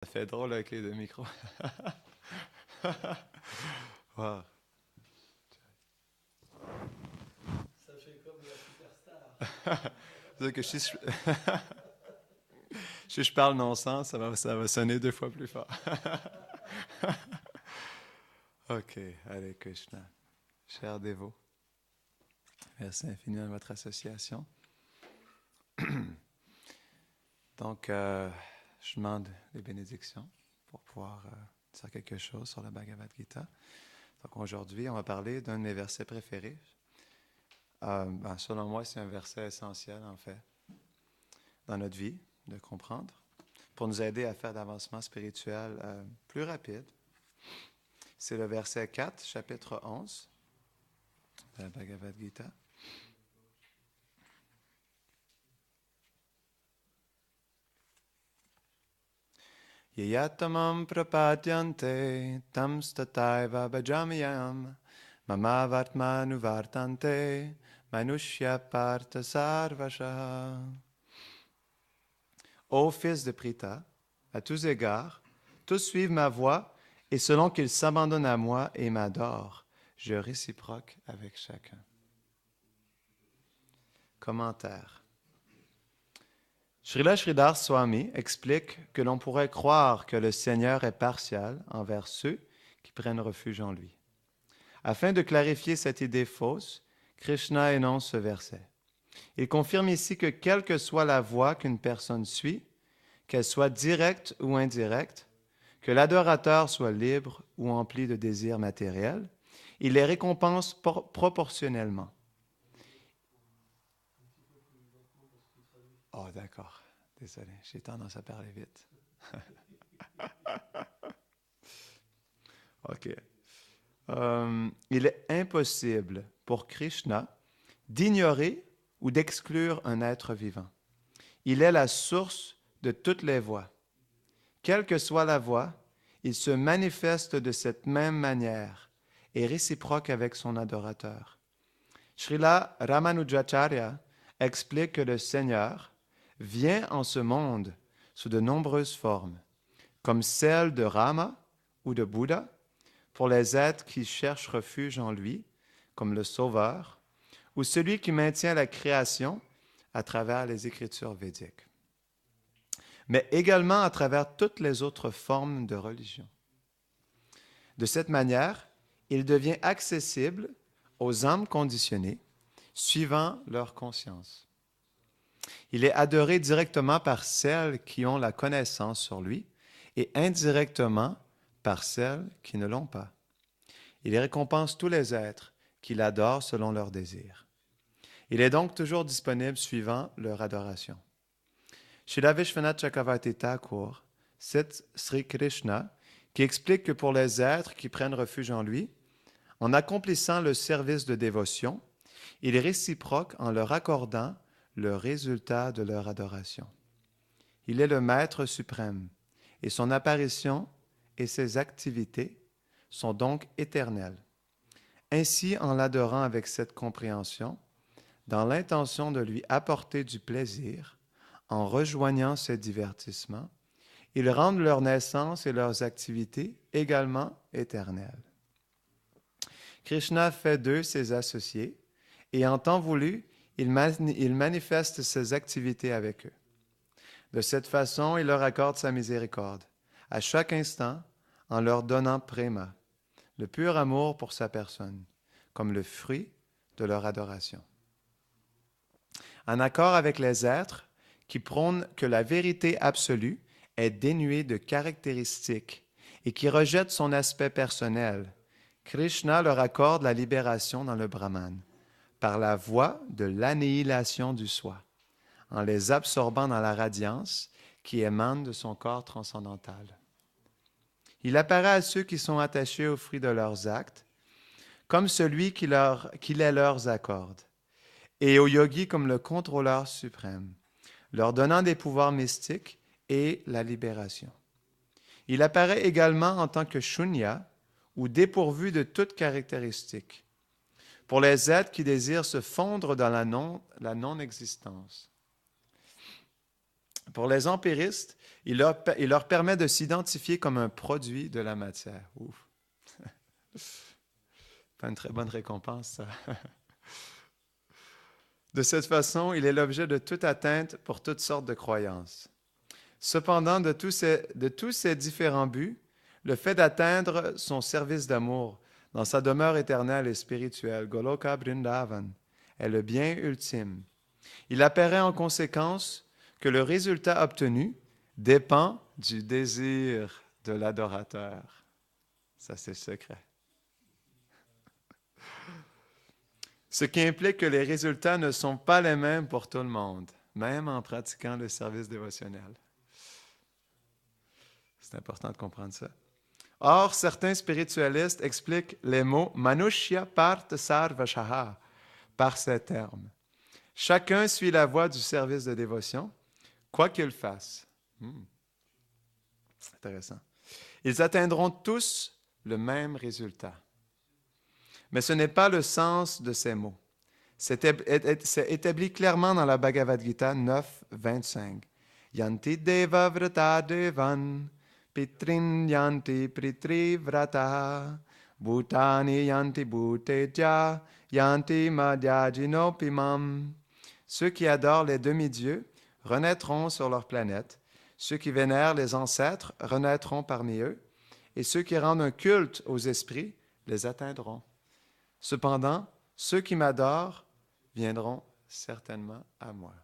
Ça fait drôle avec les deux micros. Wow. Ça fait comme la superstar. C'est que si je parle non-sens, ça va sonner deux fois plus fort. Ok, allez Krishna. Cher dévot, merci infiniment de votre association. Donc, je demande les bénédictions pour pouvoir dire quelque chose sur la Bhagavad Gita. Donc aujourd'hui, on va parler d'un de mes versets préférés. Selon moi, c'est un verset essentiel, en fait, dans notre vie, de comprendre, pour nous aider à faire d'avancement spirituel plus rapide. C'est le verset 4, chapitre 11 de la Bhagavad Gita. Yayatamam prapadyante tam stataiva bhajamiyam mama vartmanu vartante manushya partha sarvashaha. Ô fils de Pritha, à tous égards, tous suivent ma voie, et selon qu'ils s'abandonnent à moi et m'adorent, je réciproque avec chacun. Commentaire. Srila Sridhar Swami explique que l'on pourrait croire que le Seigneur est partial envers ceux qui prennent refuge en lui. Afin de clarifier cette idée fausse, Krishna énonce ce verset. Il confirme ici que quelle que soit la voie qu'une personne suit, qu'elle soit directe ou indirecte, que l'adorateur soit libre ou empli de désirs matériels, il les récompense proportionnellement. Oh, d'accord. Désolé, j'ai tendance à parler vite. OK. Il est impossible pour Krishna d'ignorer ou d'exclure un être vivant. Il est la source de toutes les voies. Quelle que soit la voie, il se manifeste de cette même manière et réciproque avec son adorateur. Srila Ramanujacharya explique que le Seigneur vient en ce monde sous de nombreuses formes, comme celle de Rama ou de Bouddha, pour les êtres qui cherchent refuge en lui, comme le Sauveur, ou celui qui maintient la création à travers les écritures védiques, mais également à travers toutes les autres formes de religion. De cette manière, il devient accessible aux âmes conditionnées, suivant leur conscience. Il est adoré directement par celles qui ont la connaissance sur lui et indirectement par celles qui ne l'ont pas. Il récompense tous les êtres qui l'adorent selon leurs désirs. Il est donc toujours disponible suivant leur adoration. Srila Vishwanath Chakravarti Thakur cite Sri Krishna qui explique que pour les êtres qui prennent refuge en lui, en accomplissant le service de dévotion, il est réciproque en leur accordant le résultat de leur adoration. Il est le Maître suprême et son apparition et ses activités sont donc éternelles. Ainsi, en l'adorant avec cette compréhension, dans l'intention de lui apporter du plaisir, en rejoignant ses divertissements, ils rendent leur naissance et leurs activités également éternelles. Krishna fait d'eux ses associés et en temps voulu, il manifeste ses activités avec eux. De cette façon, il leur accorde sa miséricorde, à chaque instant, en leur donnant préma, le pur amour pour sa personne, comme le fruit de leur adoration. En accord avec les êtres qui prônent que la vérité absolue est dénuée de caractéristiques et qui rejettent son aspect personnel, Krishna leur accorde la libération dans le Brahman, par la voie de l'annihilation du soi, en les absorbant dans la radiance qui émane de son corps transcendantal. Il apparaît à ceux qui sont attachés aux fruits de leurs actes, comme celui qui les leur accorde, et aux yogis comme le contrôleur suprême, leur donnant des pouvoirs mystiques et la libération. Il apparaît également en tant que shunya, ou dépourvu de toute caractéristique, pour les êtres qui désirent se fondre dans la non-existence. Pour les empiristes Il leur permet de s'identifier comme un produit de la matière. Ouf. Pas une très bonne récompense, ça. De cette façon, il est l'objet de toute atteinte pour toutes sortes de croyances. Cependant, de tous ces différents buts, le fait d'atteindre son service d'amour dans sa demeure éternelle et spirituelle, Goloka Vrindavan, est le bien ultime. Il apparaît en conséquence que le résultat obtenu dépend du désir de l'adorateur. Ça, c'est le secret. Ce qui implique que les résultats ne sont pas les mêmes pour tout le monde, même en pratiquant le service dévotionnel. C'est important de comprendre ça. Or, certains spiritualistes expliquent les mots Manushya Partha Sarvashaha par ces termes. Chacun suit la voie du service de dévotion, quoi qu'il fasse. Intéressant. Ils atteindront tous le même résultat. Mais ce n'est pas le sens de ces mots. C'est établi clairement dans la Bhagavad Gita 9, 25. Yanti deva vrata devan, pitrin yanti pritri vrata, bhutani yanti bhuteja, yanti madhyajinopimam. Ceux qui adorent les demi-dieux renaîtront sur leur planète. Ceux qui vénèrent les ancêtres renaîtront parmi eux. Et ceux qui rendent un culte aux esprits les atteindront. Cependant, ceux qui m'adorent viendront certainement à moi.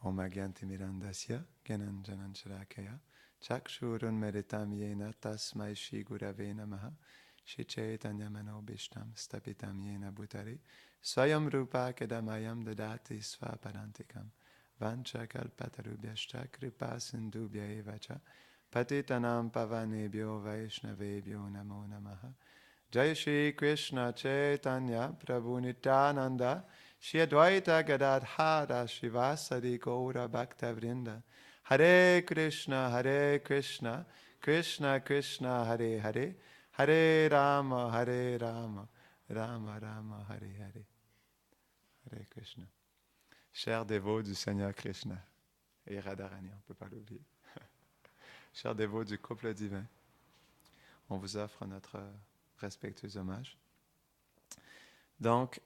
Om Agyanti Mirandasya, Gyananjanan Sharakaya, Chakshurun Meritam Yena Tasmai Shri Gurave Namaha, Shri Chaitanya Mano Bishtam Stapitam Yena Bhutare, Swayam Rupa Kedamayam Dadati Svaparantikam, Vancha Kalpatarubhyashta Kripa Sindhubhya Evacha, Patitanam Pavanebhyo Vaishnavebhyo Namo Namaha. Jai Shri Krishna Chaitanya Prabhu Nityananda Shri Advaita Gadadhara Shivasadi Gaura Bhaktavrinda Hare Krishna Krishna Krishna Hare Hare Hare Rama Rama Rama Hare Hare. Hare Krishna. Chers dévots du Seigneur Krishna et Radharani, on ne peut pas l'oublier. Chers dévots du couple divin, on vous offre notre respectueux hommage. Donc,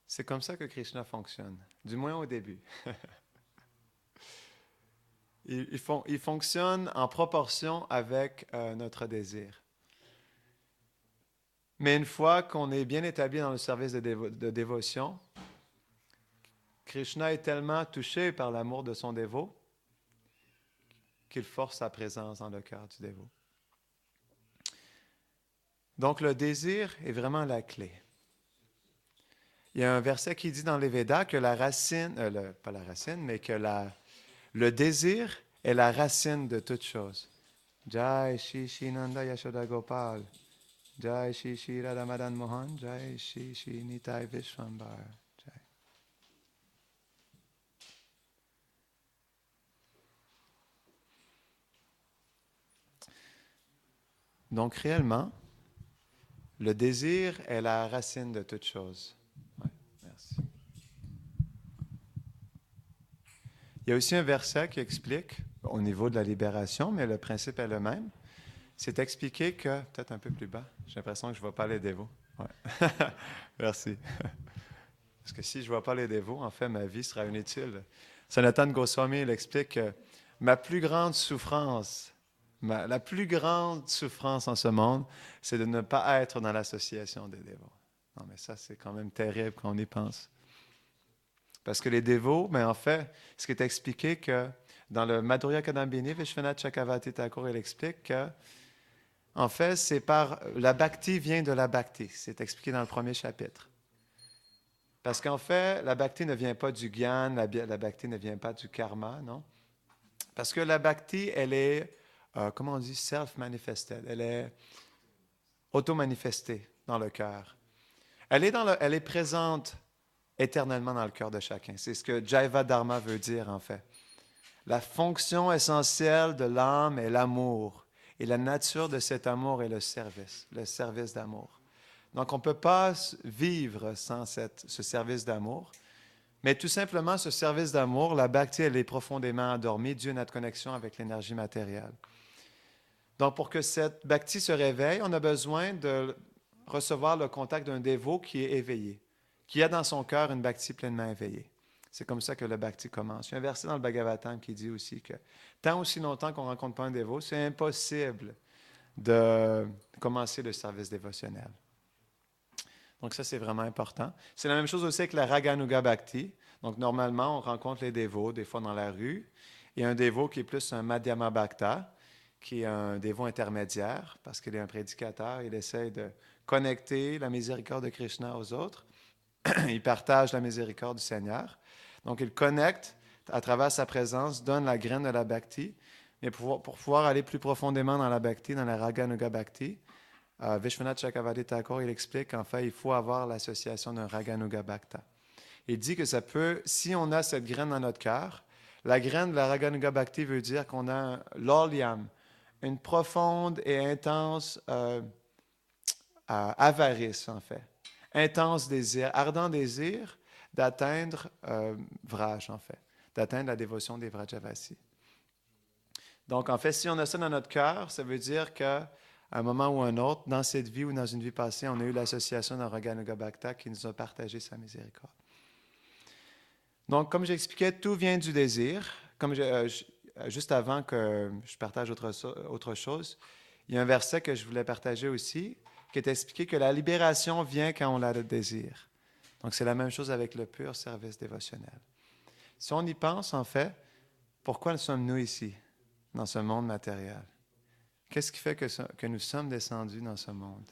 c'est comme ça que Krishna fonctionne, du moins au début. il fonctionne en proportion avec notre désir. Mais une fois qu'on est bien établi dans le service de dévotion, Krishna est tellement touché par l'amour de son dévot qu'il force sa présence dans le cœur du dévot. Donc, le désir est vraiment la clé. Il y a un verset qui dit dans les Védas que la racine, pas la racine, mais que le désir est la racine de toute chose. Jai Shri Shri Nanda Yashoda Gopal, Jai Shri Shri Radha Madan Mohan, Jai Shri Shri Nitai Vishwambar. Jai. Donc, réellement, le désir est la racine de toute chose. Ouais, merci. Il y a aussi un verset qui explique, au niveau de la libération, mais le principe est le même. C'est expliqué que, peut-être un peu plus bas, j'ai l'impression que je ne vois pas les dévots. Ouais. Merci. Parce que si je ne vois pas les dévots, en fait, ma vie sera inutile. Sanatana Goswami, il explique que ma plus grande souffrance, la plus grande souffrance en ce monde, c'est de ne pas être dans l'association des dévots. Non, mais ça, c'est quand même terrible quand on y pense. Parce que les dévots, mais en fait, ce qui est expliqué que dans le Madhurya Kadambini, Vishwanath Chakravarti Thakur, il explique que, en fait, c'est par la bhakti vient de la bhakti. C'est expliqué dans le premier chapitre. Parce qu'en fait, la bhakti ne vient pas du gyan, la bhakti ne vient pas du karma, non? Parce que la bhakti, elle est, comment on dit, self-manifested. Elle est auto-manifestée dans le cœur. Elle est présente éternellement dans le cœur de chacun. C'est ce que Jaiva Dharma veut dire, en fait. La fonction essentielle de l'âme est l'amour. Et la nature de cet amour est le service d'amour. Donc, on ne peut pas vivre sans ce service d'amour. Mais tout simplement, ce service d'amour, la bhakti, elle est profondément endormie due à notre connexion avec l'énergie matérielle. Donc, pour que cette bhakti se réveille, on a besoin de recevoir le contact d'un dévot qui est éveillé, qui a dans son cœur une bhakti pleinement éveillée. C'est comme ça que le bhakti commence. Il y a un verset dans le Bhagavatam qui dit aussi que tant aussi longtemps qu'on ne rencontre pas un dévot, c'est impossible de commencer le service dévotionnel. Donc ça, c'est vraiment important. C'est la même chose aussi avec la Raganuga Bhakti. Donc normalement, on rencontre les dévots, des fois dans la rue. Il y a un dévot qui est plus un Madhyama Bhakta, qui est un dévot intermédiaire, parce qu'il est un prédicateur. Il essaie de connecter la miséricorde de Krishna aux autres. Il partage la miséricorde du Seigneur. Donc, il connecte à travers sa présence, donne la graine de la Bhakti. Mais pour pouvoir aller plus profondément dans la Bhakti, dans la Raganuga Bhakti, Vishwanath Chakravarti Thakur, il explique qu'en fait, il faut avoir l'association d'un Raganuga Bhakta. Il dit que ça peut, si on a cette graine dans notre cœur, la graine de la Raganuga Bhakti veut dire qu'on a l'olyam, une profonde et intense avarice, en fait. Intense désir, ardent désir d'atteindre Vraj, en fait, d'atteindre la dévotion des Vrajavasis. Donc, en fait, si on a ça dans notre cœur, ça veut dire qu'à un moment ou un autre, dans cette vie ou dans une vie passée, on a eu l'association d'un Raganuga Bhakta qui nous a partagé sa miséricorde. Donc, comme j'expliquais, tout vient du désir. Comme juste avant que je partage autre chose, il y a un verset que je voulais partager aussi, qui est expliqué que la libération vient quand on a le désir. Donc, c'est la même chose avec le pur service dévotionnel. Si on y pense, en fait, pourquoi sommes-nous ici, dans ce monde matériel? Qu'est-ce qui fait que nous sommes descendus dans ce monde?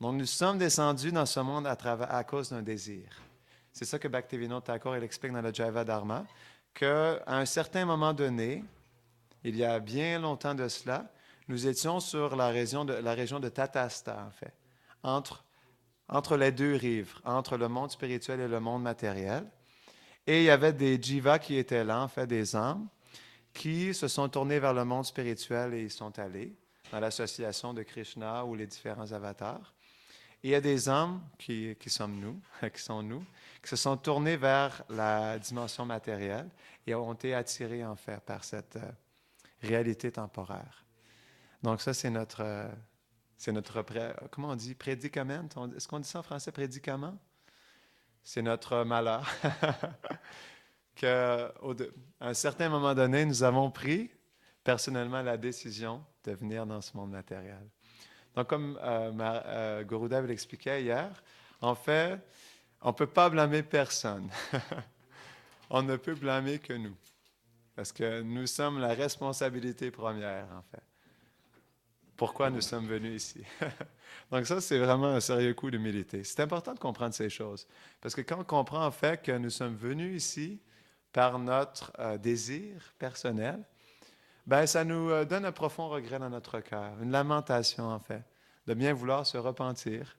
Donc, nous sommes descendus dans ce monde à cause d'un désir. C'est ça que Bhaktivinoda Thakur explique dans le Jaiva Dharma, qu'à un certain moment donné, il y a bien longtemps de cela, nous étions sur la région de Tatastha, en fait, entre les deux rives, entre le monde spirituel et le monde matériel. Et il y avait des jivas qui étaient là, en fait, des âmes, qui se sont tournés vers le monde spirituel et y sont allés dans l'association de Krishna ou les différents avatars. Et il y a des âmes qui sont nous, qui se sont tournés vers la dimension matérielle et ont été attirés, en fait, par cette réalité temporaire. Donc ça, c'est notre comment on dit, prédicament? Est-ce qu'on dit ça en français, prédicament? C'est notre malheur. Qu'à un certain moment donné, nous avons pris personnellement la décision de venir dans ce monde matériel. Donc, comme Gurudev l'expliquait hier, en fait, on ne peut pas blâmer personne. On ne peut blâmer que nous. Parce que nous sommes la responsabilité première, en fait. Pourquoi nous sommes venus ici? Donc ça, c'est vraiment un sérieux coup d'humilité. C'est important de comprendre ces choses. Parce que quand on comprend en fait que nous sommes venus ici par notre désir personnel, ben ça nous donne un profond regret dans notre cœur, une lamentation en fait, de bien vouloir se repentir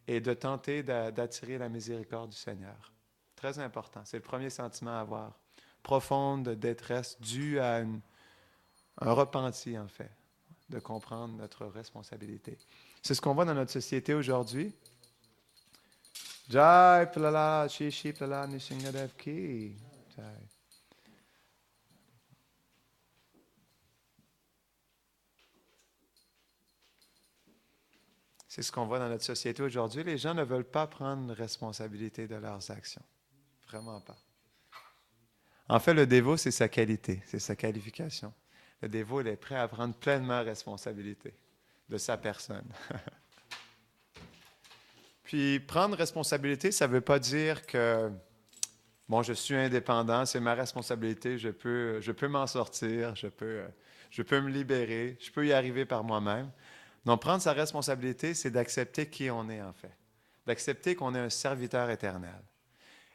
et de tenter d'attirer la miséricorde du Seigneur. Très important. C'est le premier sentiment à avoir. Profonde détresse due à un repenti en fait, de comprendre notre responsabilité. C'est ce qu'on voit dans notre société aujourd'hui. Jai Plala, Shishi Plala, Nishingadev Ki. Jai. C'est ce qu'on voit dans notre société aujourd'hui. Les gens ne veulent pas prendre responsabilité de leurs actions. Vraiment pas. En fait, le dévot, c'est sa qualité, c'est sa qualification. Le dévot, il est prêt à prendre pleinement responsabilité de sa personne. Puis, prendre responsabilité, ça ne veut pas dire que, bon, je suis indépendant, c'est ma responsabilité, je peux m'en sortir, je peux me libérer, je peux y arriver par moi-même. Non, prendre sa responsabilité, c'est d'accepter qui on est, en fait. D'accepter qu'on est un serviteur éternel.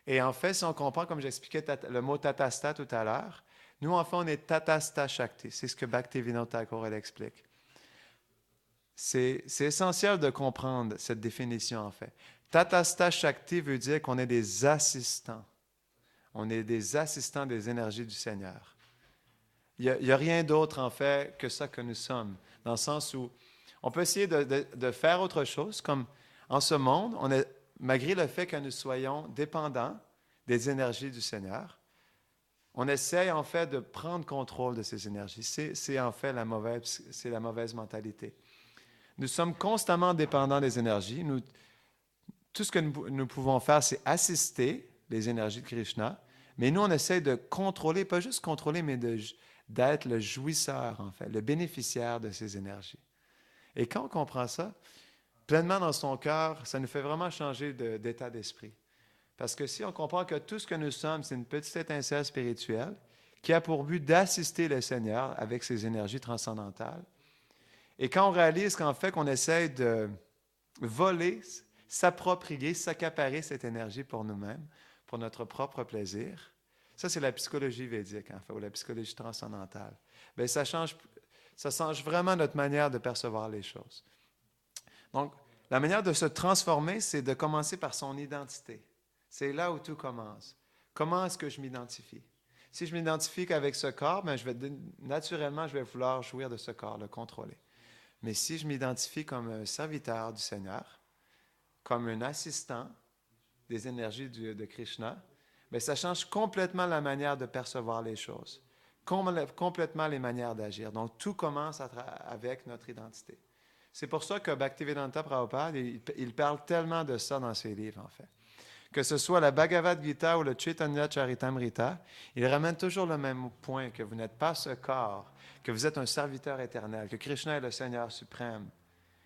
Et en fait, si on comprend, comme j'expliquais le mot tatasta tout à l'heure, nous, en fait, on est tatasta shakti. C'est ce que Bhaktivinoda Thakur explique. C'est essentiel de comprendre cette définition, en fait. Tatasta shakti veut dire qu'on est des assistants. On est des assistants des énergies du Seigneur. Il n'y a rien d'autre, en fait, que ça que nous sommes. Dans le sens où on peut essayer de faire autre chose, comme en ce monde, malgré le fait que nous soyons dépendants les énergies du Seigneur, on essaye en fait de prendre contrôle de ces énergies. C'est en fait la mauvaise mentalité. Nous sommes constamment dépendants des énergies. Tout ce que nous pouvons faire, c'est assister les énergies de Krishna, mais nous, on essaie de contrôler, pas juste contrôler, mais d'être le jouisseur, en fait, le bénéficiaire de ces énergies. Et quand on comprend ça, pleinement dans son cœur, ça nous fait vraiment changer d'état d'esprit. Parce que si on comprend que tout ce que nous sommes, c'est une petite étincelle spirituelle qui a pour but d'assister le Seigneur avec ses énergies transcendantales, et quand on réalise qu'en fait, qu'on essaie de voler, s'approprier, s'accaparer cette énergie pour nous-mêmes, pour notre propre plaisir, ça, c'est la psychologie védique, en fait, ou la psychologie transcendantale. Bien, ça change vraiment notre manière de percevoir les choses. Donc, la manière de se transformer, c'est de commencer par son identité. C'est là où tout commence. Comment est-ce que je m'identifie? Si je m'identifie qu'avec ce corps, bien, naturellement, je vais vouloir jouir de ce corps, le contrôler. Mais si je m'identifie comme un serviteur du Seigneur, comme un assistant des énergies de Krishna, bien, ça change complètement la manière de percevoir les choses, complètement les manières d'agir. Donc, tout commence avec notre identité. C'est pour ça que Bhaktivedanta Prabhupada, il parle tellement de ça dans ses livres, en fait. Que ce soit la Bhagavad Gita ou le Chaitanya Charitamrita, il ramène toujours le même point, que vous n'êtes pas ce corps, que vous êtes un serviteur éternel, que Krishna est le Seigneur suprême,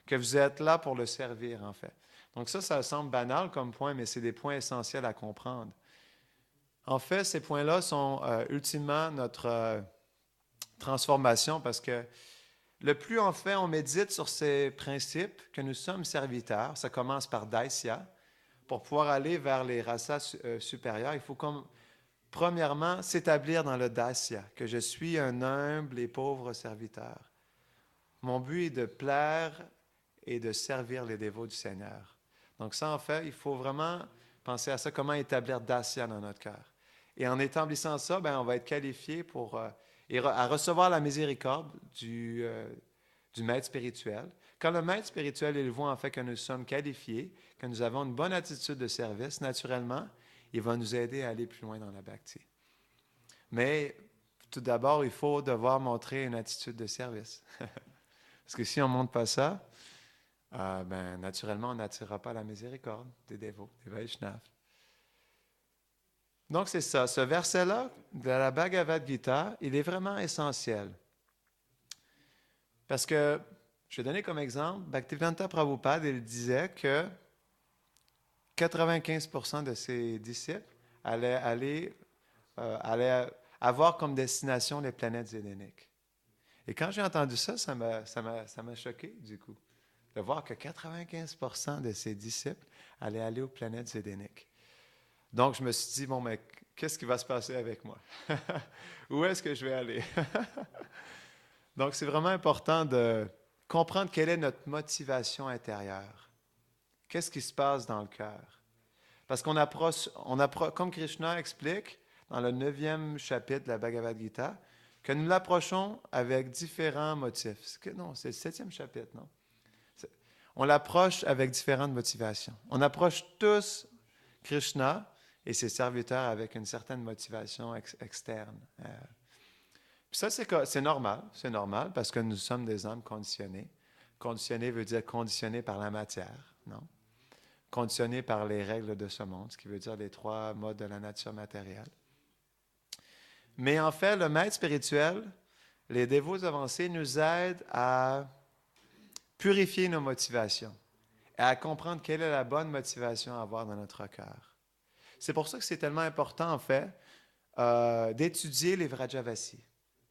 que vous êtes là pour le servir, en fait. Donc ça semble banal comme point, mais c'est des points essentiels à comprendre. En fait, ces points-là sont ultimement notre transformation, parce que le plus, en fait, on médite sur ces principes, que nous sommes serviteurs, ça commence par Daisya. Pour pouvoir aller vers les rasas supérieures, il faut premièrement s'établir dans le Dasya, que je suis un humble et pauvre serviteur. Mon but est de plaire et de servir les dévots du Seigneur. Donc ça, en fait, il faut vraiment penser à ça, comment établir Dasya dans notre cœur. Et en établissant ça, bien, on va être qualifié à recevoir la miséricorde du maître spirituel. Quand le maître spirituel, il voit en fait que nous sommes qualifiés, que nous avons une bonne attitude de service, naturellement, il va nous aider à aller plus loin dans la bhakti. Mais tout d'abord, il faut devoir montrer une attitude de service. Parce que si on ne montre pas ça, ben, naturellement, on n'attirera pas la miséricorde des dévots, des Vaishnavas. Donc, c'est ça. Ce verset-là de la Bhagavad Gita, il est vraiment essentiel. Parce que, je vais donner comme exemple, Bhaktivedanta Prabhupada, il disait que 95% de ses disciples allaient avoir comme destination les planètes zédéniques. Et quand j'ai entendu ça, ça m'a choqué, du coup, de voir que 95% de ses disciples allaient aller aux planètes zédéniques. Donc, je me suis dit, bon, mais qu'est-ce qui va se passer avec moi? Où est-ce que je vais aller? Donc, c'est vraiment important de comprendre quelle est notre motivation intérieure. Qu'est-ce qui se passe dans le cœur? Parce qu'on approche, comme Krishna explique dans le 9e chapitre de la Bhagavad Gita, que nous l'approchons avec différents motifs. Non, c'est le 7e chapitre, non? On l'approche avec différentes motivations. On approche tous Krishna et ses serviteurs avec une certaine motivation externe. Puis ça, c'est normal parce que nous sommes des âmes conditionnées. Conditionné veut dire conditionné par la matière, non? Conditionné par les règles de ce monde, ce qui veut dire les 3 modes de la nature matérielle. Mais en fait, le maître spirituel, les dévots avancés nous aident à purifier nos motivations et à comprendre quelle est la bonne motivation à avoir dans notre cœur. C'est pour ça que c'est tellement important, en fait, d'étudier les Vrajavasi,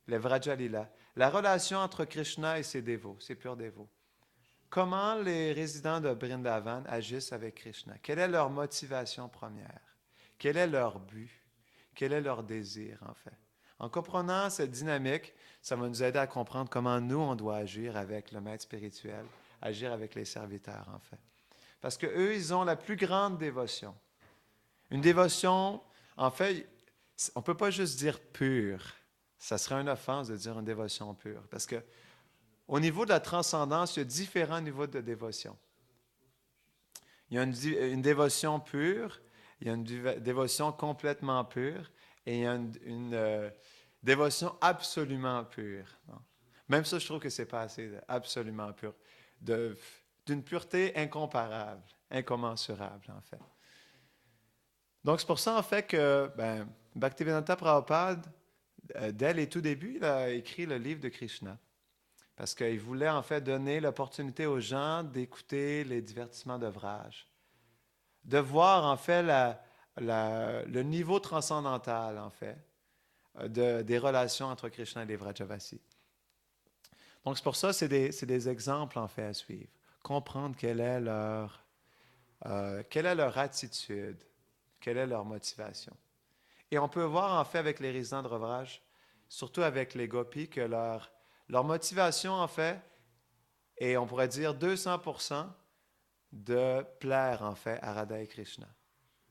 les Vrajalila, la relation entre Krishna et ses dévots, ses purs dévots. Comment les résidents de Vrindavan agissent avec Krishna? Quelle est leur motivation première? Quel est leur but? Quel est leur désir, en fait? En comprenant cette dynamique, ça va nous aider à comprendre comment nous, on doit agir avec le maître spirituel, agir avec les serviteurs, en fait. Parce qu'eux, ils ont la plus grande dévotion. Une dévotion, en fait, on ne peut pas juste dire pure. Ça serait une offense de dire une dévotion pure. Parce que au niveau de la transcendance, il y a différents niveaux de dévotion. Il y a une dévotion pure, Il y a une dévotion complètement pure et il y a une dévotion absolument pure. Non? Même ça, je trouve que c'est pas assez absolument pur. D'une pureté incomparable, incommensurable, en fait. Donc, c'est pour ça, en fait, que Bhaktivedanta Prabhupada, dès les tout débuts, il a écrit le livre de Krishna. Parce qu'il voulait, en fait, donner l'opportunité aux gens d'écouter les divertissements d'ouvrage. De voir, en fait, le niveau transcendantal, en fait, des relations entre Krishna et les Vrajavasis. Donc, c'est pour ça, c'est des exemples, en fait, à suivre. Comprendre quelle est leur attitude, quelle est leur motivation. Et on peut voir, en fait, avec les résidents de Vraj, surtout avec les gopis, que leur motivation, en fait, est, on pourrait dire, 200% de plaire, en fait, à Radha et Krishna.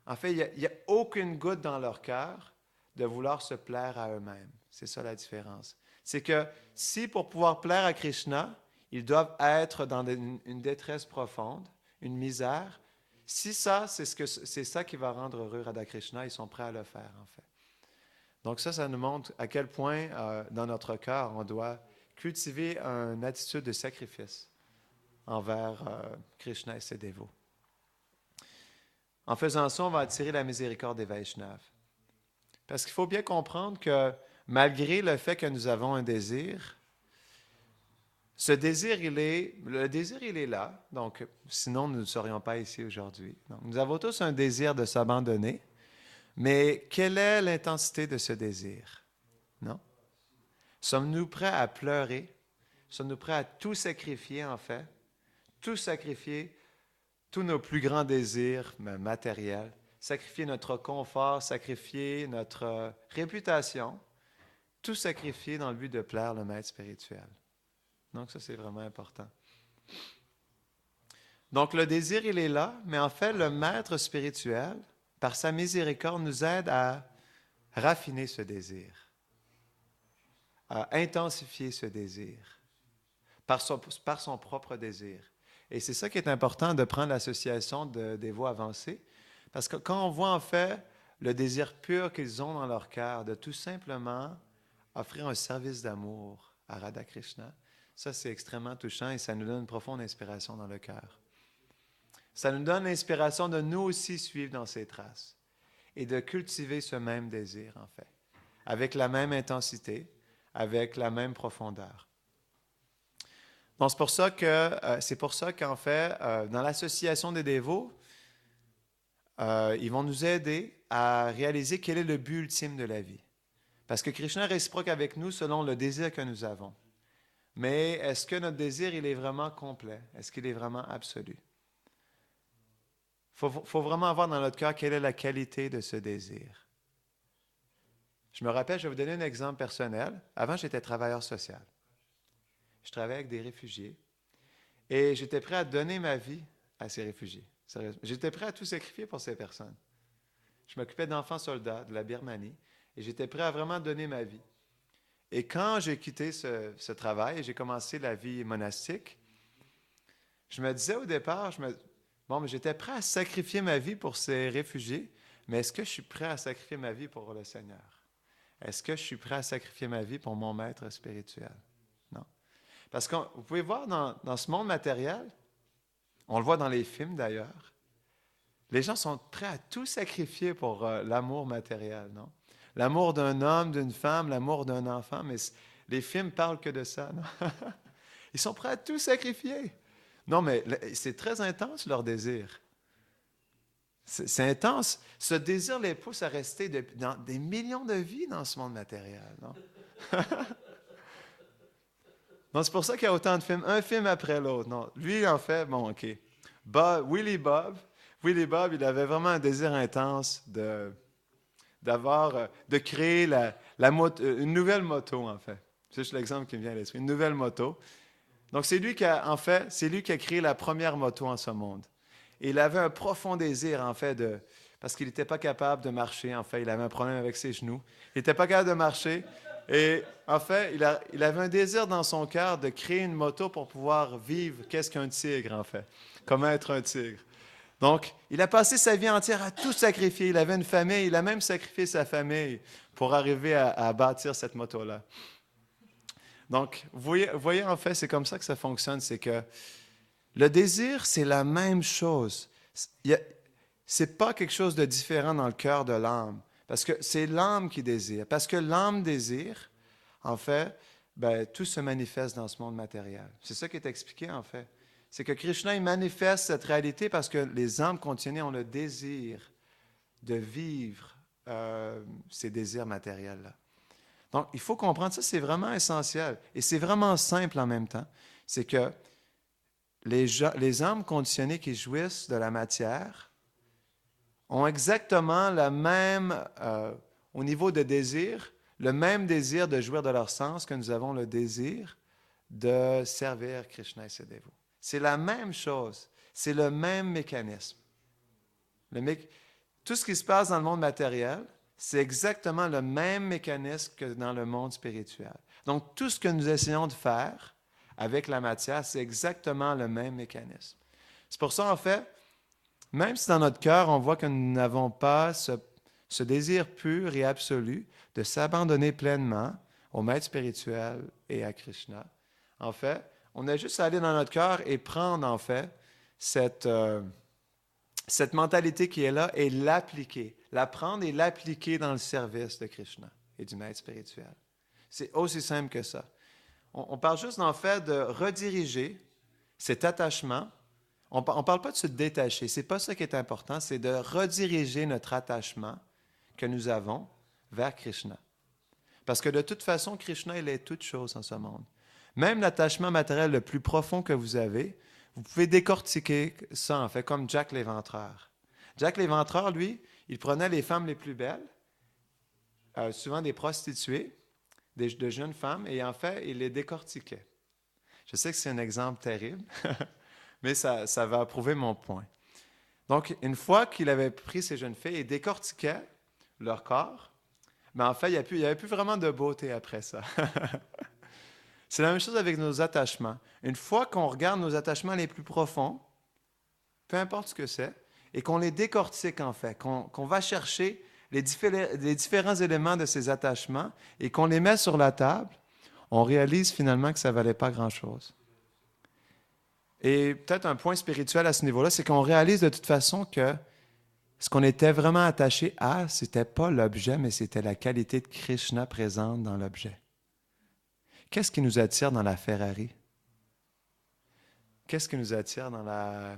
En fait, il n'y a aucune goutte dans leur cœur de vouloir se plaire à eux-mêmes. C'est ça la différence. C'est que si pour pouvoir plaire à Krishna, ils doivent être dans une détresse profonde, une misère, si ça, c'est ça qui va rendre heureux Radha Krishna, ils sont prêts à le faire, en fait. Donc ça nous montre à quel point, dans notre cœur, on doit cultiver une attitude de sacrifice envers Krishna et ses dévots. En faisant ça, on va attirer la miséricorde des Vaishnavas. Parce qu'il faut bien comprendre que malgré le fait que nous avons un désir, ce désir, le désir, il est là. Donc, sinon, nous ne serions pas ici aujourd'hui. Donc, nous avons tous un désir de s'abandonner. Mais quelle est l'intensité de ce désir? Non? Sommes-nous prêts à pleurer? Sommes-nous prêts à tout sacrifier, en fait? Tout sacrifier, tous nos plus grands désirs matériels, sacrifier notre confort, sacrifier notre réputation, tout sacrifier dans le but de plaire le maître spirituel. Donc ça, c'est vraiment important. Donc le désir, il est là, mais en fait, le maître spirituel, par sa miséricorde, nous aide à raffiner ce désir, à intensifier ce désir, par son propre désir. Et c'est ça qui est important de prendre l'association des voies avancées, parce que quand on voit en fait le désir pur qu'ils ont dans leur cœur, de tout simplement offrir un service d'amour à Radha Krishna, ça c'est extrêmement touchant et ça nous donne une profonde inspiration dans le cœur. Ça nous donne l'inspiration de nous aussi suivre dans ses traces et de cultiver ce même désir en fait, avec la même intensité, avec la même profondeur. Donc, c'est pour ça qu'en fait, dans l'association des dévots, ils vont nous aider à réaliser quel est le but ultime de la vie. Parce que Krishna est réciproque avec nous selon le désir que nous avons. Mais est-ce que notre désir, il est vraiment complet? Est-ce qu'il est vraiment absolu? Il faut vraiment avoir dans notre cœur quelle est la qualité de ce désir. Je me rappelle, je vais vous donner un exemple personnel. Avant, j'étais travailleur social. Je travaillais avec des réfugiés et j'étais prêt à donner ma vie à ces réfugiés. Sérieusement. J'étais prêt à tout sacrifier pour ces personnes. Je m'occupais d'enfants soldats de la Birmanie et j'étais prêt à vraiment donner ma vie. Et quand j'ai quitté ce travail et j'ai commencé la vie monastique, je me disais au départ, mais j'étais prêt à sacrifier ma vie pour ces réfugiés, mais est-ce que je suis prêt à sacrifier ma vie pour le Seigneur? Est-ce que je suis prêt à sacrifier ma vie pour mon maître spirituel? Non. Parce que vous pouvez voir dans ce monde matériel, on le voit dans les films d'ailleurs, les gens sont prêts à tout sacrifier pour l'amour matériel, non? L'amour d'un homme, d'une femme, l'amour d'un enfant, mais les films parlent que de ça, non? Ils sont prêts à tout sacrifier. Non, mais c'est très intense leur désir. C'est intense. Ce désir les pousse à rester dans des millions de vies dans ce monde matériel, non? Non, c'est pour ça qu'il y a autant de films, un film après l'autre. Non, lui, en fait, bon, OK. Willie Bob, il avait vraiment un désir intense de créer une nouvelle moto, en fait. C'est juste l'exemple qui me vient à l'esprit. Une nouvelle moto. Donc, c'est lui qui a créé la première moto en ce monde. Et il avait un profond désir, en fait, parce qu'il n'était pas capable de marcher, en fait. Il avait un problème avec ses genoux. Il n'était pas capable de marcher. Et en fait, il avait un désir dans son cœur de créer une moto pour pouvoir vivre qu'est-ce qu'un tigre, en fait. Comment être un tigre. Donc, il a passé sa vie entière à tout sacrifier. Il avait une famille, il a même sacrifié sa famille pour arriver à bâtir cette moto-là. Donc, vous voyez, en fait, c'est comme ça que ça fonctionne. C'est que le désir, c'est la même chose. C'est pas quelque chose de différent dans le cœur de l'âme. Parce que c'est l'âme qui désire. Parce que l'âme désire, en fait, ben, tout se manifeste dans ce monde matériel. C'est ça qui est expliqué, en fait. C'est que Krishna, il manifeste cette réalité parce que les âmes conditionnées ont le désir de vivre ces désirs matériels-là. Donc, il faut comprendre ça, c'est vraiment essentiel. Et c'est vraiment simple en même temps. C'est que les âmes conditionnées qui jouissent de la matière ont exactement la même, au niveau de désir, le même désir de jouir de leur sens que nous avons le désir de servir Krishna et ses dévots. C'est la même chose. C'est le même mécanisme. Tout ce qui se passe dans le monde matériel, c'est exactement le même mécanisme que dans le monde spirituel. Donc, tout ce que nous essayons de faire avec la matière, c'est exactement le même mécanisme. C'est pour ça, en fait, même si dans notre cœur, on voit que nous n'avons pas ce désir pur et absolu de s'abandonner pleinement au maître spirituel et à Krishna, en fait, on a juste à aller dans notre cœur et prendre, en fait, cette mentalité qui est là et l'appliquer. La prendre et l'appliquer dans le service de Krishna et du maître spirituel. C'est aussi simple que ça. On parle juste, en fait, de rediriger cet attachement. On ne parle pas de se détacher. Ce n'est pas ça qui est important. C'est de rediriger notre attachement que nous avons vers Krishna. Parce que de toute façon, Krishna, il est toute chose en ce monde. Même l'attachement matériel le plus profond que vous avez, vous pouvez décortiquer ça, en fait, comme Jack l'Éventreur. Jack l'Éventreur, lui, il prenait les femmes les plus belles, souvent des prostituées, de jeunes femmes, et en fait, il les décortiquait. Je sais que c'est un exemple terrible, mais ça va approuver mon point. Donc, une fois qu'il avait pris ces jeunes filles et décortiquait leur corps, mais en fait, il n'y avait plus vraiment de beauté après ça. C'est la même chose avec nos attachements. Une fois qu'on regarde nos attachements les plus profonds, peu importe ce que c'est, et qu'on les décortique en fait, qu'on va chercher les différents éléments de ces attachements et qu'on les met sur la table, on réalise finalement que ça ne valait pas grand-chose. Et peut-être un point spirituel à ce niveau-là, c'est qu'on réalise de toute façon que ce qu'on était vraiment attaché à, ce n'était pas l'objet, mais c'était la qualité de Krishna présente dans l'objet. Qu'est-ce qui nous attire dans la Ferrari? Qu'est-ce qui nous attire dans la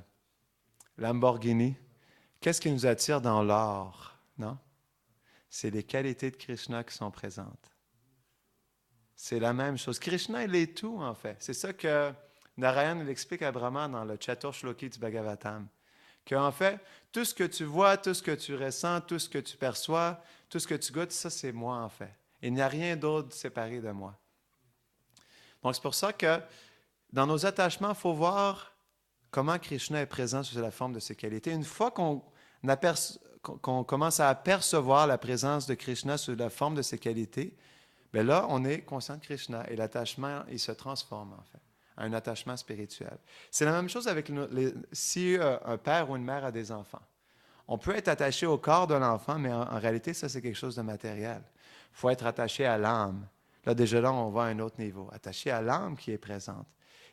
Lamborghini? Qu'est-ce qui nous attire dans l'or? Non? C'est les qualités de Krishna qui sont présentes. C'est la même chose. Krishna, il est tout, en fait. C'est ça que Narayana l'explique à Brahma dans le Chatur Shloki du Bhagavatam. Qu'en fait, tout ce que tu vois, tout ce que tu ressens, tout ce que tu perçois, tout ce que tu goûtes, ça, c'est moi, en fait. Il n'y a rien d'autre séparé de moi. Donc, c'est pour ça que dans nos attachements, il faut voir comment Krishna est présent sous la forme de ses qualités. Une fois qu'on commence à apercevoir la présence de Krishna sous la forme de ses qualités, bien là, on est conscient de Krishna et l'attachement, il se transforme, en fait, en un attachement spirituel. C'est la même chose avec si un père ou une mère a des enfants. On peut être attaché au corps de l'enfant, mais en réalité, ça, c'est quelque chose de matériel. Il faut être attaché à l'âme. Là, déjà là, on va à un autre niveau, attaché à l'âme qui est présente.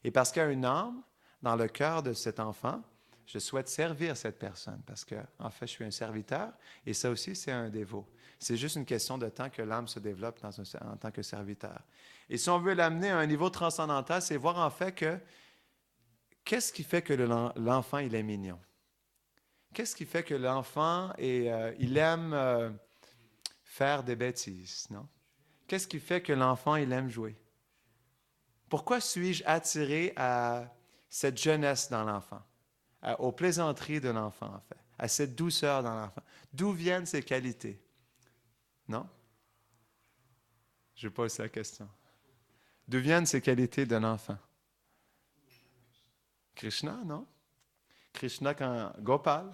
Et parce qu'il y a une âme dans le cœur de cet enfant, je souhaite servir cette personne parce que, en fait, je suis un serviteur et ça aussi, c'est un dévot. C'est juste une question de temps que l'âme se développe en tant que serviteur. Et si on veut l'amener à un niveau transcendantal, c'est voir en fait que qu'est-ce qui fait que l'enfant, il est mignon? Qu'est-ce qui fait que l'enfant, il aime faire des bêtises, non? Qu'est-ce qui fait que l'enfant, il aime jouer? Pourquoi suis-je attiré à cette jeunesse dans l'enfant, aux plaisanteries de l'enfant, en fait, à cette douceur dans l'enfant? D'où viennent ces qualités? Non? Je pose la question. D'où viennent ces qualités de l'enfant? Krishna, non? Krishna, Gopal.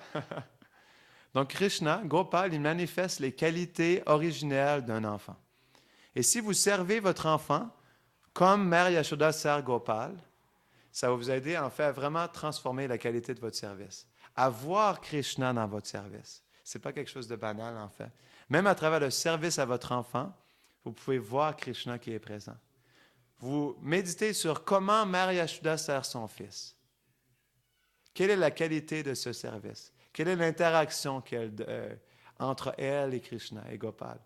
Donc, Krishna, Gopal, il manifeste les qualités originelles d'un enfant. Et si vous servez votre enfant comme Mère Yashoda sert Gopal, ça va vous aider en fait à vraiment transformer la qualité de votre service. à voir Krishna dans votre service. Ce n'est pas quelque chose de banal, en fait. Même à travers le service à votre enfant, vous pouvez voir Krishna qui est présent. Vous méditez sur comment Mère Yashoda sert son fils. Quelle est la qualité de ce service? Quelle est l'interaction entre elle et Krishna et Gopal?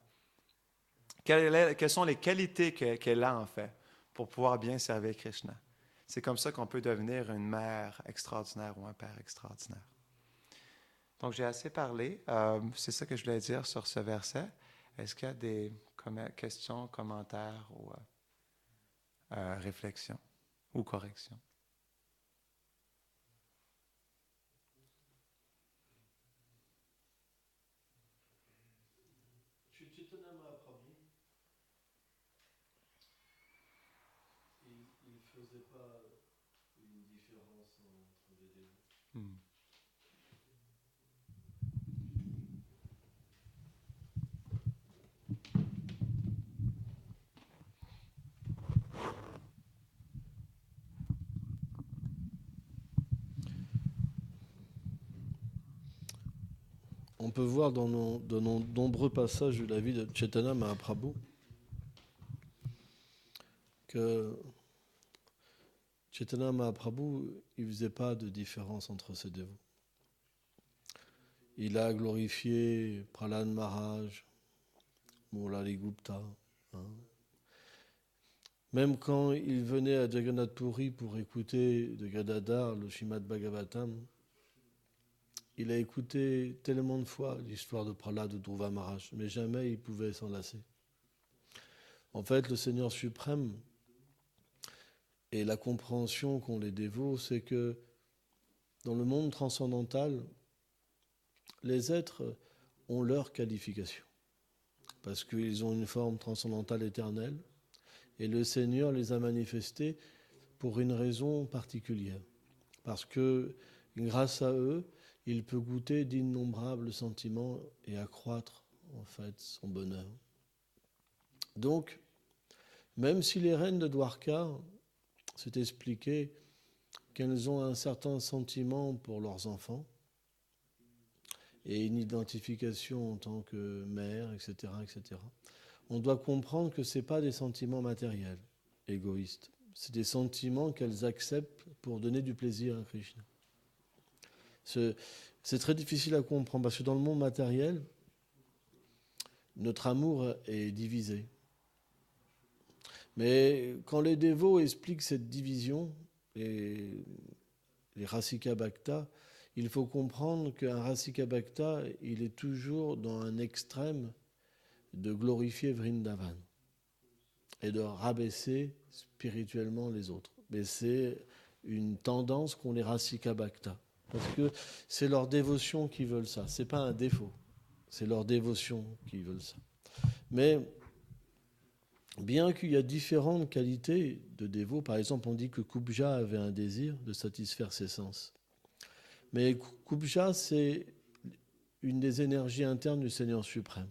Quelles sont les qualités qu'elle a, en fait, pour pouvoir bien servir Krishna? C'est comme ça qu'on peut devenir une mère extraordinaire ou un père extraordinaire. Donc, j'ai assez parlé. C'est ça que je voulais dire sur ce verset. Est-ce qu'il y a des questions, commentaires ou réflexions ou corrections? Chaitanya Mahaprabhu, il ne faisait pas une différence entre les dévots. Hmm. On peut voir dans de nombreux passages de la vie de Chaitanya Mahaprabhu que Chaitanya Mahaprabhu, il ne faisait pas de différence entre ses dévots. Il a glorifié Prahlad Maharaj, Murali Gupta. Même quand il venait à Jagannath Puri pour écouter de Gadadhar le Srimad Bhagavatam, il a écouté tellement de fois l'histoire de Prahlad ou Dhruva Maharaj, mais jamais il pouvait s'en lasser. En fait, le Seigneur suprême et la compréhension qu'ont les dévots, c'est que dans le monde transcendantal, les êtres ont leur qualification, parce qu'ils ont une forme transcendantale éternelle, et le Seigneur les a manifestés pour une raison particulière, parce que grâce à eux, il peut goûter d'innombrables sentiments et accroître en fait son bonheur. Donc, même si les reines de Dwarka s'est expliqué qu'elles ont un certain sentiment pour leurs enfants et une identification en tant que mère, etc., etc., on doit comprendre que ce n'est pas des sentiments matériels, égoïstes. C'est des sentiments qu'elles acceptent pour donner du plaisir à Krishna. C'est très difficile à comprendre parce que dans le monde matériel, notre amour est divisé. Mais quand les dévots expliquent cette division, les Rasika Bhakta, il faut comprendre qu'un Rasika Bhakta, il est toujours dans un extrême de glorifier Vrindavan et de rabaisser spirituellement les autres. Mais c'est une tendance qu'ont les Rasika Bhakta. Parce que c'est leur dévotion qui veulent ça. Ce n'est pas un défaut. C'est leur dévotion qui veulent ça. Mais bien qu'il y a différentes qualités de dévots, par exemple, on dit que Kubja avait un désir de satisfaire ses sens. Mais Kubja, c'est une des énergies internes du Seigneur suprême.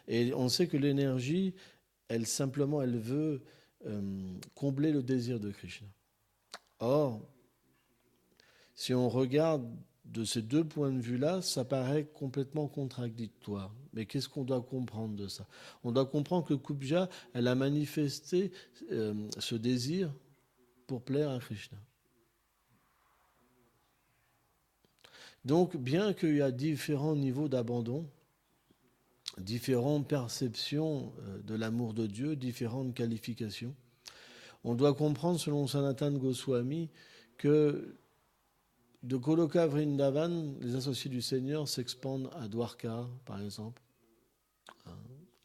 Et on sait que l'énergie, elle veut combler le désir de Krishna. Or, si on regarde de ces deux points de vue-là, ça paraît complètement contradictoire. Mais qu'est-ce qu'on doit comprendre de ça? On doit comprendre que Kubja, elle a manifesté ce désir pour plaire à Krishna. Donc, bien qu'il y a différents niveaux d'abandon, différentes perceptions de l'amour de Dieu, différentes qualifications, on doit comprendre, selon Sanatana Goswami, que de Goloka Vrindavan, les associés du Seigneur s'expandent à Dwarka, par exemple,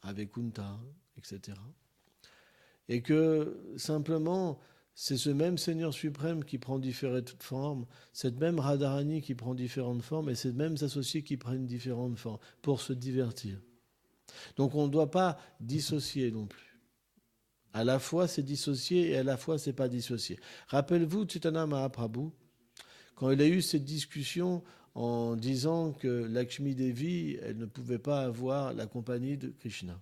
à Vaikunta, etc. Et que simplement, c'est ce même Seigneur suprême qui prend différentes formes, cette même Radharani qui prend différentes formes, et ces mêmes associés qui prennent différentes formes pour se divertir. Donc on ne doit pas dissocier non plus. À la fois c'est dissocié et à la fois c'est pas dissocié. Rappelez-vous Chaitanya Mahaprabhu, quand il a eu cette discussion en disant que Lakshmi Devi, elle ne pouvait pas avoir la compagnie de Krishna,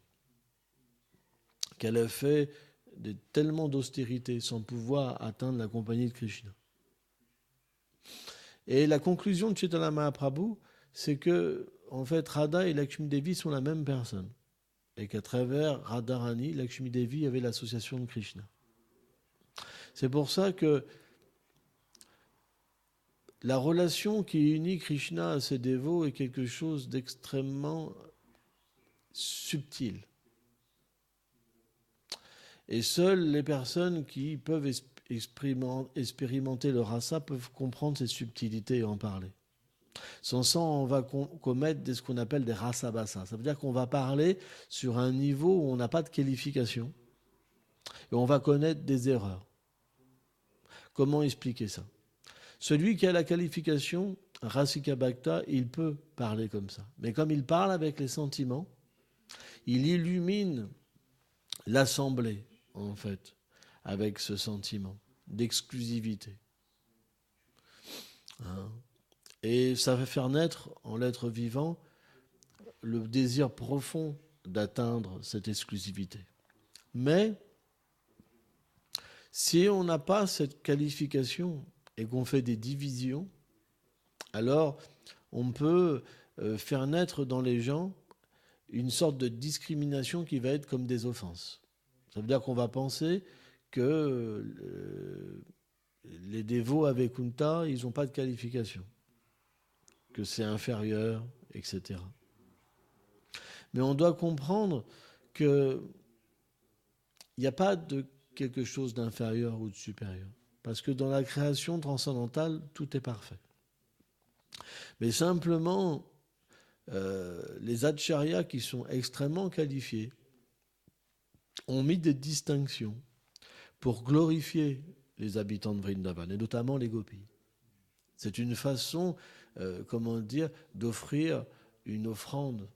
qu'elle a fait tellement d'austérité sans pouvoir atteindre la compagnie de Krishna. Et la conclusion de Chaitanya Mahaprabhu, c'est que, en fait, Radha et Lakshmi Devi sont la même personne. Et qu'à travers Radharani, Lakshmi Devi avait l'association de Krishna. C'est pour ça que la relation qui unit Krishna à ses dévots est quelque chose d'extrêmement subtil. Et seules les personnes qui peuvent expérimenter le rasa peuvent comprendre cette subtilité et en parler. Sans ça, on va commettre ce qu'on appelle des rasabasa. Ça veut dire qu'on va parler sur un niveau où on n'a pas de qualification et on va connaître des erreurs. Comment expliquer ça? Celui qui a la qualification, Rasika Bhakta, il peut parler comme ça. Mais comme il parle avec les sentiments, il illumine l'assemblée, en fait, avec ce sentiment d'exclusivité. Hein? Et ça va faire naître en l'être vivant le désir profond d'atteindre cette exclusivité. Mais si on n'a pas cette qualification et qu'on fait des divisions, alors on peut faire naître dans les gens une sorte de discrimination qui va être comme des offenses. Ça veut dire qu'on va penser que les dévots avec Kunta, ils n'ont pas de qualification, que c'est inférieur, etc. Mais on doit comprendre qu'il n'y a pas de quelque chose d'inférieur ou de supérieur. Parce que dans la création transcendantale, tout est parfait. Mais simplement, les acharyas qui sont extrêmement qualifiés ont mis des distinctions pour glorifier les habitants de Vrindavan, et notamment les gopis. C'est une façon, d'offrir une offrande,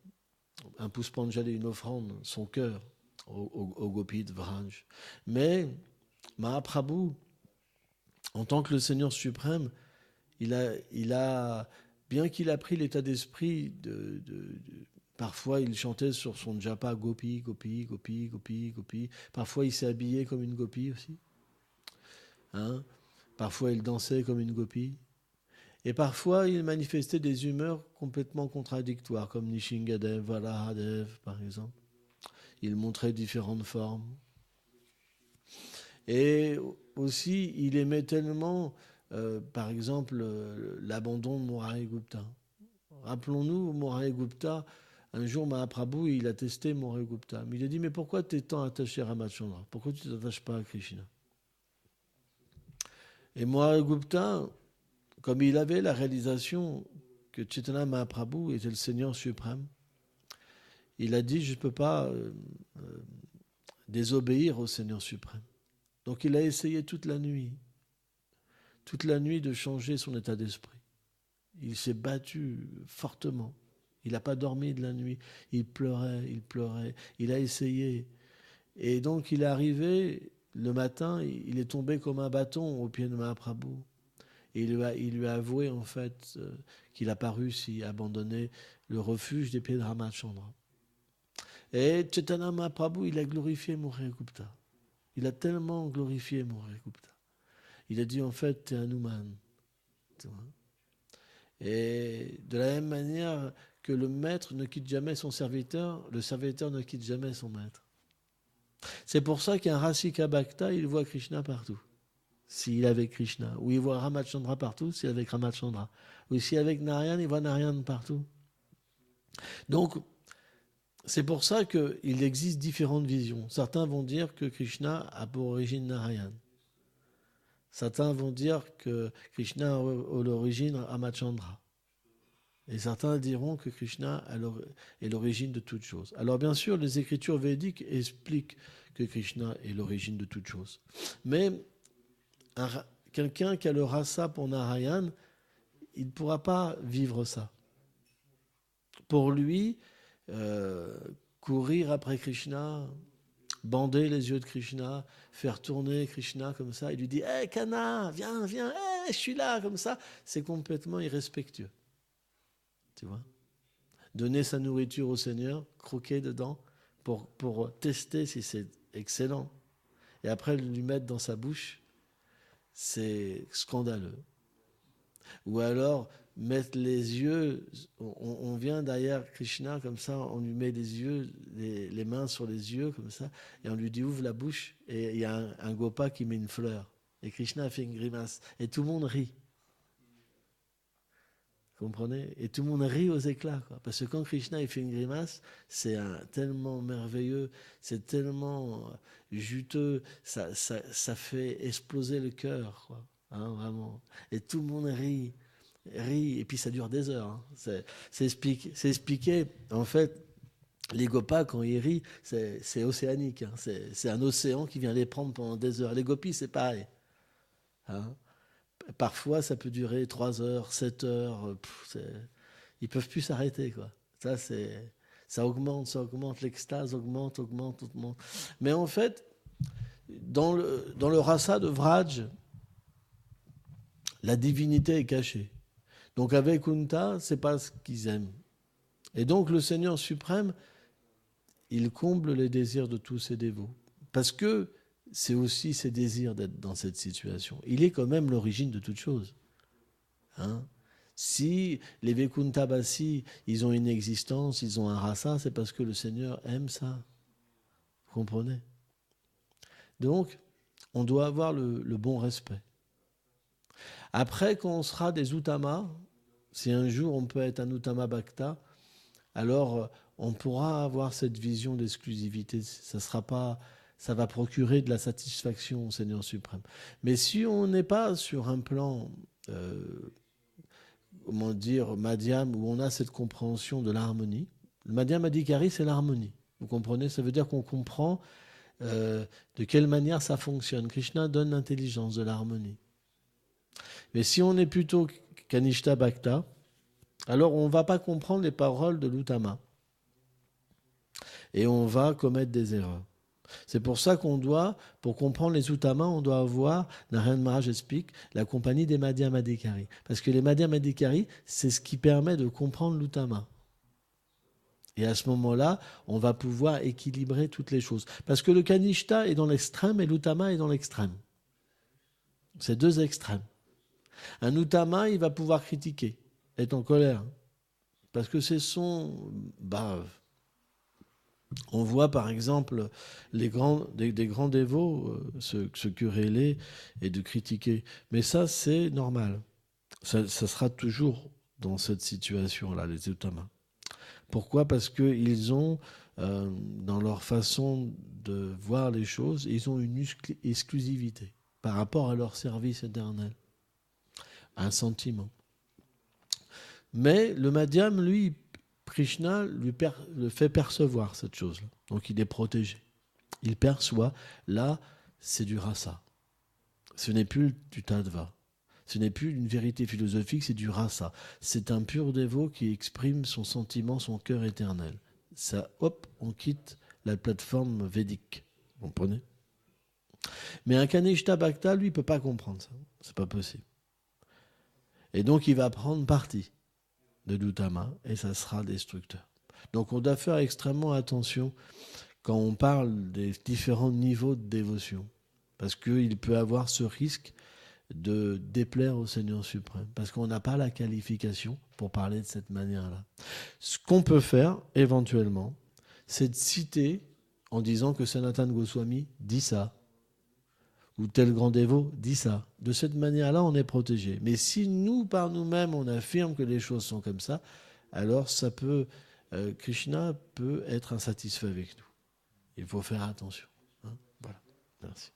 un Puspanjali, une offrande, son cœur aux gopis de Vraj. Mais Mahaprabhu, en tant que le Seigneur suprême, il a bien qu'il a pris l'état d'esprit parfois il chantait sur son japa gopi, gopi, gopi, gopi, gopi. Parfois il s'est habillé comme une gopi aussi. Hein? Parfois il dansait comme une gopi. Et parfois il manifestait des humeurs complètement contradictoires, comme Nishingadev, Varahadev par exemple. Il montrait différentes formes. Et aussi il aimait tellement, par exemple, l'abandon de Murari Gupta. Rappelons-nous, Murari Gupta, un jour Mahaprabhu, il a testé Murari Gupta. Mais il a dit, mais pourquoi tu es tant attaché à Ramachandra? Pourquoi tu ne t'attaches pas à Krishna? Et Murari Gupta, comme il avait la réalisation que Chaitanya Mahaprabhu était le Seigneur suprême, il a dit, je ne peux pas désobéir au Seigneur suprême. Donc il a essayé toute la nuit de changer son état d'esprit. Il s'est battu fortement. Il n'a pas dormi de la nuit. Il pleurait. Il a essayé. Et donc il est arrivé, le matin, il est tombé comme un bâton au pied de Mahaprabhu. Et il lui a avoué en fait qu'il n'a pas réussi à abandonner le refuge des pieds de Ramachandra. Et Chaitanya Mahaprabhu, il a glorifié Murari Gupta. Il a tellement glorifié Murari Gupta. Il a dit en fait, t'es un Hanuman. Tu vois? Et de la même manière que le maître ne quitte jamais son serviteur, le serviteur ne quitte jamais son maître. C'est pour ça qu'un Rasika Bhakta, il voit Krishna partout, s'il est avec Krishna. Ou il voit Ramachandra partout, s'il est avec Ramachandra. Ou s'il est avec Narayan, il voit Narayan partout. Donc, c'est pour ça qu'il existe différentes visions. Certains vont dire que Krishna a pour origine Narayan. Certains vont dire que Krishna a l'origine Ramachandra. Et certains diront que Krishna est l'origine de toute chose. Alors bien sûr, les écritures védiques expliquent que Krishna est l'origine de toute chose. Mais quelqu'un qui a le rasa pour Narayan, il ne pourra pas vivre ça. Pour lui, courir après Krishna, bander les yeux de Krishna, faire tourner Krishna comme ça, il lui dit « Hé, Kana, viens, hey, je suis là » comme ça, c'est complètement irrespectueux. Tu vois? Donner sa nourriture au Seigneur, croquer dedans pour tester si c'est excellent. Et après lui mettre dans sa bouche, c'est scandaleux. Ou alors mettre les yeux, on vient derrière Krishna comme ça, on lui met les yeux, les mains sur les yeux comme ça, et on lui dit ouvre la bouche, et il y a un gopa qui met une fleur. Et Krishna a fait une grimace, et tout le monde rit. Vous comprenez? Et tout le monde rit aux éclats, quoi. Parce que quand Krishna il fait une grimace, c'est tellement merveilleux, c'est tellement juteux, ça fait exploser le cœur, quoi. Hein, vraiment. Et tout le monde rit, et puis ça dure des heures. Hein. C'est expliqué. En fait, les gopas, quand ils rient, c'est océanique. Hein. C'est un océan qui vient les prendre pendant des heures. Les gopis, c'est pareil. Hein. Parfois, ça peut durer 3 heures, 7 heures. Ils peuvent plus s'arrêter, quoi. Ça augmente, l'extase augmente. Mais en fait, dans le rasa de Vraj, la divinité est cachée. Donc avec Kunta, c'est pas ce qu'ils aiment. Et donc le Seigneur suprême, il comble les désirs de tous ses dévots. Parce que c'est aussi ses désirs d'être dans cette situation. Il est quand même l'origine de toute chose. Hein? Si les Vaikunthabasi, ils ont une existence, ils ont un rasa, c'est parce que le Seigneur aime ça. Vous comprenez? Donc, on doit avoir le bon respect. Après, quand on sera des Uttamas, si un jour on peut être un Uttama Bhakta, alors on pourra avoir cette vision d'exclusivité. Ça va procurer de la satisfaction au Seigneur suprême. Mais si on n'est pas sur un plan, comment dire, madhyam, où on a cette compréhension de l'harmonie, le madhyam adhikari, c'est l'harmonie. Vous comprenez? Ça veut dire qu'on comprend de quelle manière ça fonctionne. Krishna donne l'intelligence de l'harmonie. Mais si on est plutôt Kanishta Bhakta, alors on ne va pas comprendre les paroles de l'Uttama. Et on va commettre des erreurs. C'est pour ça qu'on doit, pour comprendre les Uttamas, on doit avoir, Narayana Maharaj explique, la compagnie des Madhyam Adhikari. Parce que les Madhyam Adhikari, c'est ce qui permet de comprendre l'Uttama. Et à ce moment-là, on va pouvoir équilibrer toutes les choses. Parce que le Kanishta est dans l'extrême et l'Uttama est dans l'extrême. C'est deux extrêmes. Un Uttama, il va pouvoir critiquer, être en colère. Parce que c'est son... on voit par exemple des grands dévots se quereller et de critiquer. Mais ça, c'est normal. Ça sera toujours dans cette situation-là, les Uttamas. Pourquoi? Parce qu'ils ont, dans leur façon de voir les choses, ils ont une exclusivité par rapport à leur service éternel. Un sentiment. Mais le Madhyam, lui, Krishna le fait percevoir cette chose-là. Donc il est protégé. Il perçoit, là, c'est du rasa. Ce n'est plus du tattva. Ce n'est plus une vérité philosophique, c'est du rasa. C'est un pur dévot qui exprime son sentiment, son cœur éternel. Ça, hop, on quitte la plateforme védique. Vous comprenez? Mais un Kanishta Bhakta, lui, ne peut pas comprendre ça. C'est pas possible. Et donc, il va prendre parti de l'Uttama et ça sera destructeur. Donc, on doit faire extrêmement attention quand on parle des différents niveaux de dévotion. Parce qu'il peut avoir ce risque de déplaire au Seigneur suprême. Parce qu'on n'a pas la qualification pour parler de cette manière-là. Ce qu'on peut faire, éventuellement, c'est de citer en disant que Sanatana Goswami dit ça. Ou tel grand dévot dit ça. De cette manière-là, on est protégé. Mais si nous, par nous-mêmes, on affirme que les choses sont comme ça, alors ça peut, Krishna peut être insatisfait avec nous. Il faut faire attention. Hein, voilà. Merci.